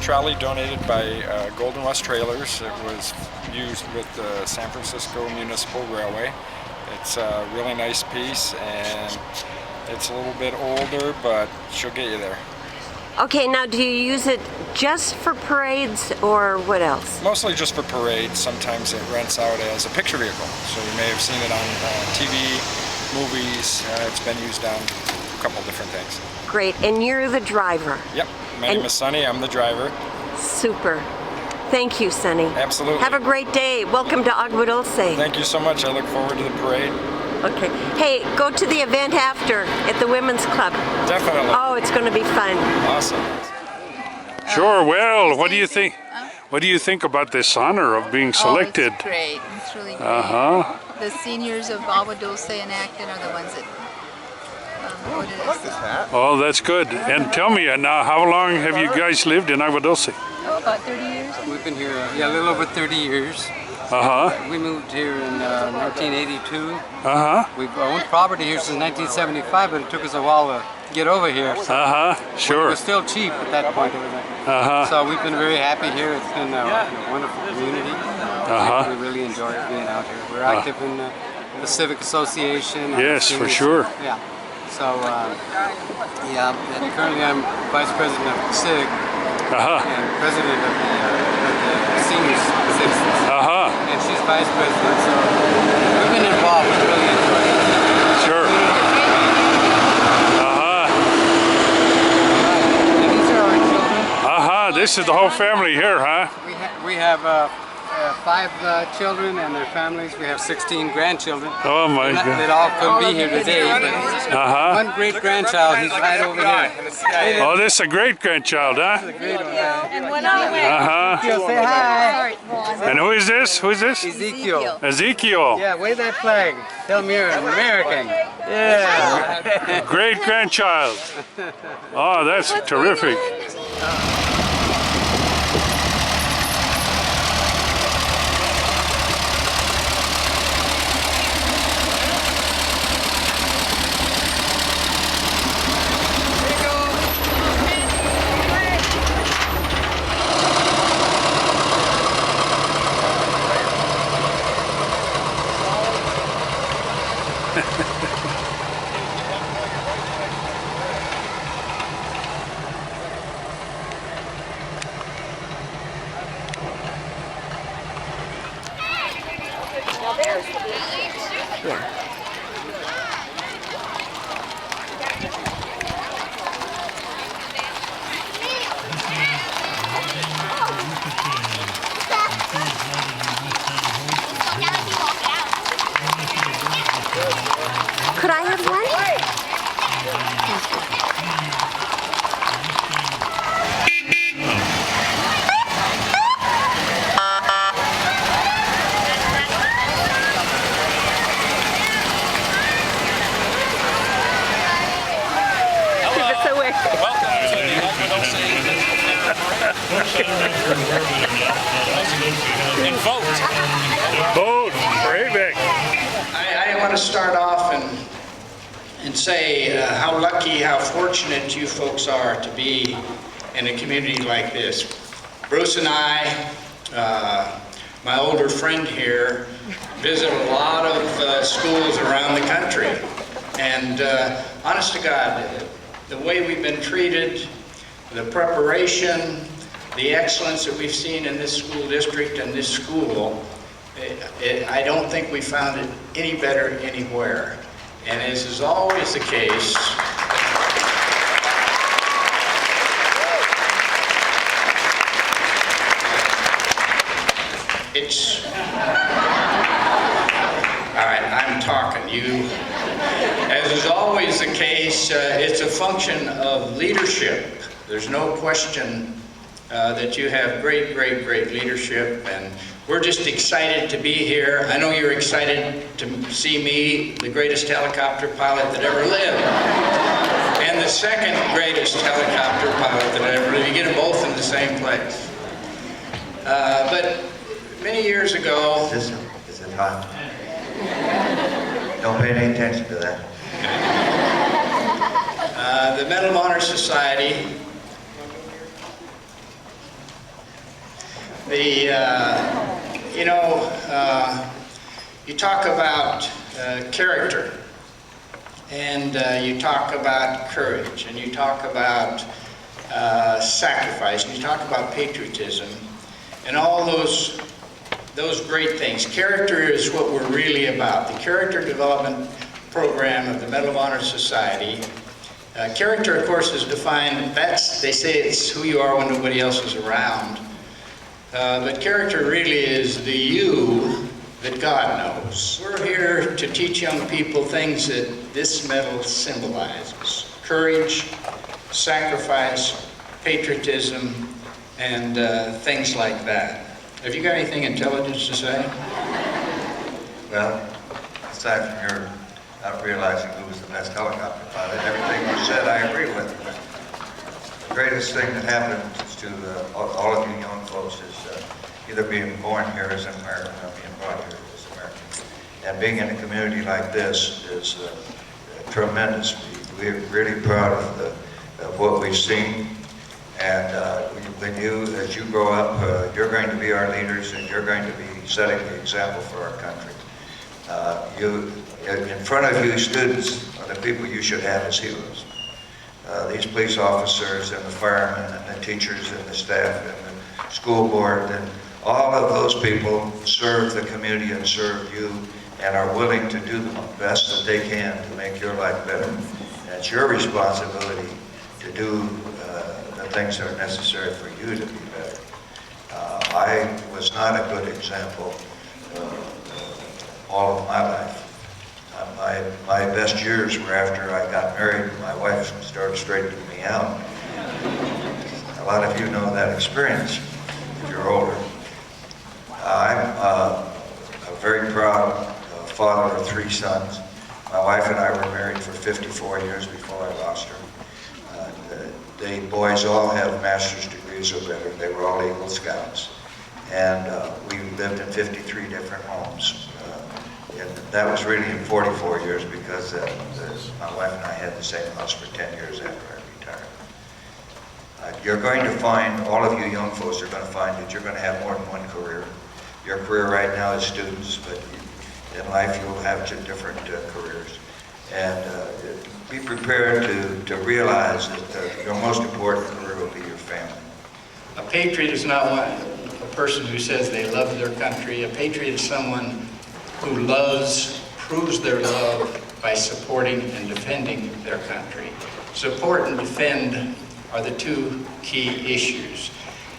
trolley donated by Golden West Trailers. It was used with the San Francisco Municipal Railway. It's a really nice piece, and it's a little bit older, but she'll get you there. Okay, now do you use it just for parades or what else? Mostly just for parades. Sometimes it rents out as a picture vehicle. So you may have seen it on TV, movies. It's been used on a couple different things. Great, and you're the driver? Yep, my name is Sonny, I'm the driver. Super. Thank you, Sonny. Absolutely. Have a great day. Welcome to Agua Dulce. Thank you so much. I look forward to the parade. Okay. Hey, go to the event after at the Women's Club. Definitely. Oh, it's going to be fun. Awesome. Sure. Well, what do you think? What do you think about this honor of being selected? Oh, it's great. It's really great. The seniors of Agua Dulce and Acton are the ones that voted us. Oh, that's good. And tell me now, how long have you guys lived in Agua Dulce? Oh, about 30 years. We've been here, a little over 30 years. We moved here in 1982. We've owned property here since 1975, but it took us a while to get over here. Sure. It was still cheap at that point. So we've been very happy here. It's been a wonderful community. We really enjoy being out here. We're active in the Civic Association. Yes, for sure. Yeah. So, and currently I'm Vice President of Civic and President of the Senior Citizens. And she's Vice President, so we've been involved. We really enjoy it. Sure. And these are our children. This is the whole family here, huh? We have 5 children and their families. We have 16 grandchildren. Oh my God. They all couldn't be here today, but one great-grandchild, he's right over here. Oh, this is a great-grandchild, huh? And one on the way. Say hi. And who is this? Who is this? Ezekiel. Ezekiel. Yeah, wave that flag. Tell me you're an American. Yeah. Great-grandchild. Oh, that's terrific. Could I have one? And vote. Vote for AVEK. I want to start off and say how lucky, how fortunate you folks are to be in a community like this. Bruce and I, my older friend here, visit a lot of schools around the country. And honest to God, the way we've been treated, the preparation, the excellence that we've seen in this school district and this school, I don't think we found it any better anywhere. And as is always the case, it's, all right, I'm talking. As is always the case, it's a function of leadership. There's no question that you have great leadership, and we're just excited to be here. I know you're excited to see me, the greatest helicopter pilot that ever lived, and the second greatest helicopter pilot that ever lived. You get them both in the same place. But many years ago... Is it hot? Don't pay any attention to that. The Medal of Honor Society You talk about character, and you talk about courage, and you talk about sacrifice, and you talk about patriotism, and all those great things. Character is what we're really about. The character development program of the Medal of Honor Society. Character, of course, is defined, they say it's who you are when nobody else is around. But character really is the you that God knows. We're here to teach young people things that this medal symbolizes. Courage, sacrifice, patriotism, and things like that. Have you got anything intelligent to say? Well, aside from your not realizing who was the best helicopter pilot, everything you said I agree with. The greatest thing that happens to all of you young folks is either being born here as an American or being brought here as American. And being in a community like this is tremendous. We're really proud of what we've seen. And as you grow up, you're going to be our leaders, and you're going to be setting the example for our country. In front of you, students are the people you should have as heroes. These police officers and the firemen and the teachers and the staff and the school board, and all of those people serve the community and serve you and are willing to do the best that they can to make your life better. And it's your responsibility to do the things that are necessary for you to be better. I was not a good example all of my life. My best years were after I got married and my wife started straightening me out. A lot of you know that experience if you're older. I'm a very proud father of 3 sons. My wife and I were married for 54 years before I lost her. The boys all have master's degrees or better. They were all Eagle Scouts. And we lived in 53 different homes. And that was really in 44 years because my wife and I had the same house for 10 years after I retired. You're going to find, all of you young folks are going to find that you're going to have more than one career. Your career right now is students, but in life you'll have different careers. And be prepared to realize that your most important career will be your family. A patriot is not a person who says they love their country. A patriot is someone who proves their love by supporting and defending their country. Support and defend are the 2 key issues.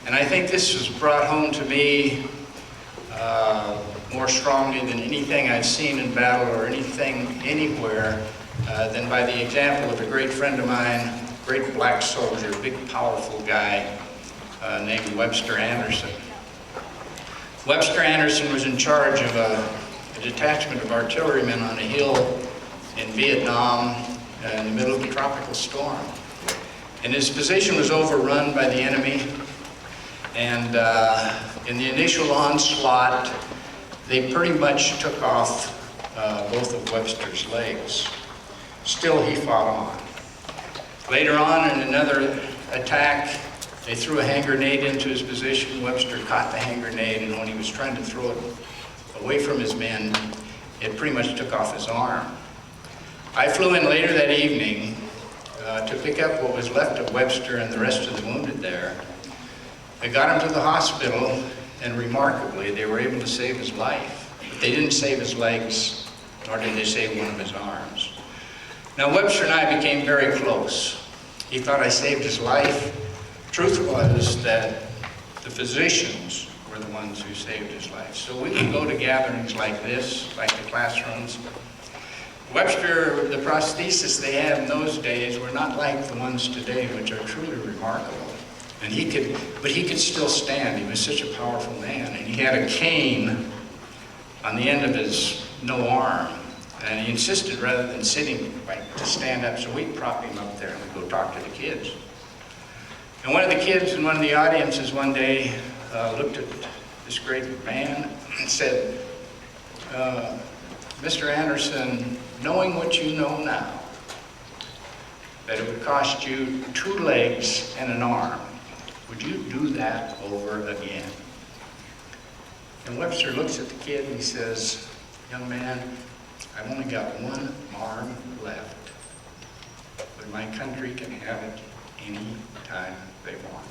And I think this was brought home to me more strongly than anything I've seen in battle or anything anywhere than by the example of a great friend of mine, great black soldier, big powerful guy named Webster Anderson. Webster Anderson was in charge of a detachment of artillerymen on a hill in Vietnam in the middle of a tropical storm. And his position was overrun by the enemy. And in the initial onslaught, they pretty much took off both of Webster's legs. Still, he fought on. Later on, in another attack, they threw a hand grenade into his position. Webster caught the hand grenade, and when he was trying to throw it away from his men, it pretty much took off his arm. I flew in later that evening to pick up what was left of Webster and the rest of the wounded there. They got him to the hospital, and remarkably, they were able to save his life. But they didn't save his legs, nor did they save one of his arms. Now, Webster and I became very close. He thought I saved his life. Truth was that the physicians were the ones who saved his life. So we would go to gatherings like this, like the classrooms. Webster, the prosthesis they had in those days were not like the ones today, which are truly remarkable. And he could still stand. He was such a powerful man. And he had a cane on the end of his no arm. And he insisted, rather than sitting, to stand up. So we'd prop him up there and we'd go talk to the kids. And one of the kids in one of the audiences one day looked at this great man and said, Mr. Anderson, knowing what you know now, that it would cost you 2 legs and an arm, would you do that over again? And Webster looks at the kid and he says, young man, I've only got one arm left, but my country can have it any time they want.